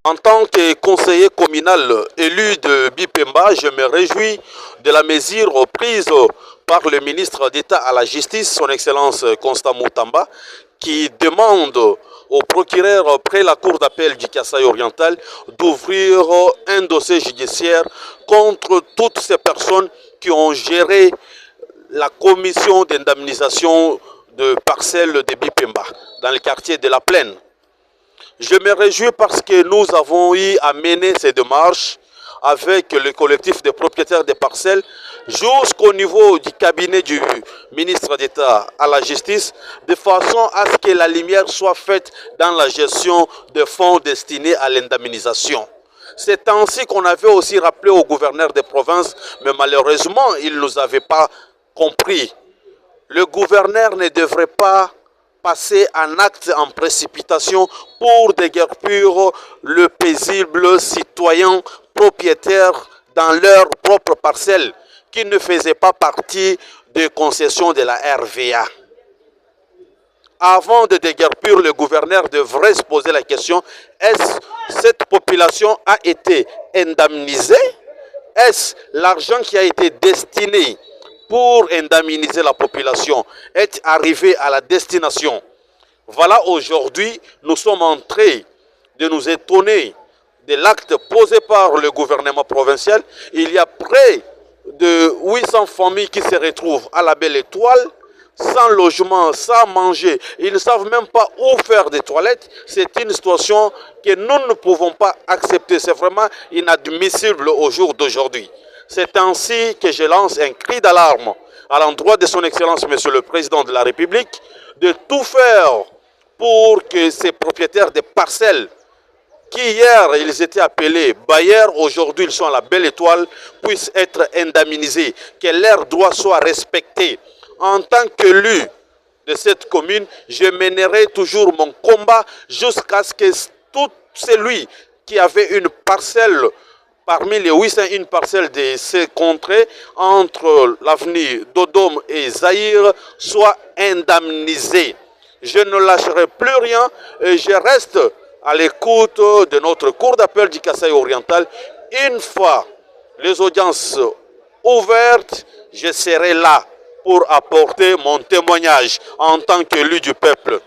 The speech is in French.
En tant que conseiller communal élu de Bipemba, je me réjouis de la mesure prise par le ministre d'État à la Justice, son Excellence Constant Moutamba, qui demande au procureur près la Cour d'appel du Kasaï oriental d'ouvrir un dossier judiciaire contre toutes ces personnes qui ont géré la commission d'indemnisation de parcelles de Bipemba dans le quartier de la Plaine. Je me réjouis parce que nous avons eu à mener ces démarches avec le collectif des propriétaires des parcelles jusqu'au niveau du cabinet du ministre d'État à la justice, de façon à ce que la lumière soit faite dans la gestion des fonds destinés à l'indemnisation. C'est ainsi qu'on avait aussi rappelé au gouverneur des provinces, mais malheureusement, il ne nous avait pas compris. Le gouverneur ne devrait pas passer un acte en précipitation pour déguerpir le paisible citoyen propriétaire dans leur propre parcelle qui ne faisait pas partie des concessions de la RVA. Avant de déguerpir, le gouverneur devrait se poser la question, est-ce que cette population a été indemnisée? Est-ce l'argent qui a été destiné pour indemniser la population est arrivé à la destination? Voilà, aujourd'hui, nous sommes en train de nous étonner de l'acte posé par le gouvernement provincial. Il y a près de 800 familles qui se retrouvent à la Belle Étoile, sans logement, sans manger. Ils ne savent même pas où faire des toilettes. C'est une situation que nous ne pouvons pas accepter. C'est vraiment inadmissible au jour d'aujourd'hui. C'est ainsi que je lance un cri d'alarme à l'endroit de son Excellence, Monsieur le Président de la République, de tout faire pour que ces propriétaires des parcelles, qui hier ils étaient appelés bailleurs, aujourd'hui ils sont à la Belle Étoile, puissent être indemnisés, que leurs droits soient respectés. En tant qu'élu de cette commune, je mènerai toujours mon combat jusqu'à ce que tout celui qui avait une parcelle parmi les 800, une parcelle de ces contrées entre l'avenue Dodome et Zaïre soit indemnisée. Je ne lâcherai plus rien et je reste à l'écoute de notre cour d'appel du Kasaï oriental. Une fois les audiences ouvertes, je serai là pour apporter mon témoignage en tant qu'élu du peuple.